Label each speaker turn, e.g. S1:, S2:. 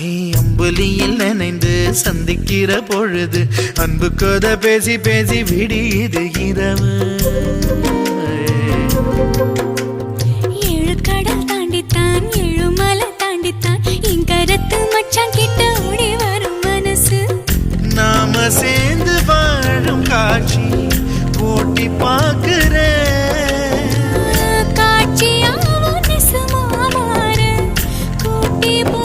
S1: அம்புலியில் நினைந்து சந்திக்கிற பொழுது அன்பு கதை பேசி பேசி விடியுது இரவு.
S2: ஏழு கடல் தாண்டித்தான் ஏழு மலை தாண்டித்தான் என் கருத்து மச்சான் கிட்ட ஓடி வரும் மனசு.
S1: நாம சேர்ந்து வாழும் காட்சி போட்டி பார்க்கிறேன்.
S2: காட்சியாவும் நெசமா மாற கூட்டி போ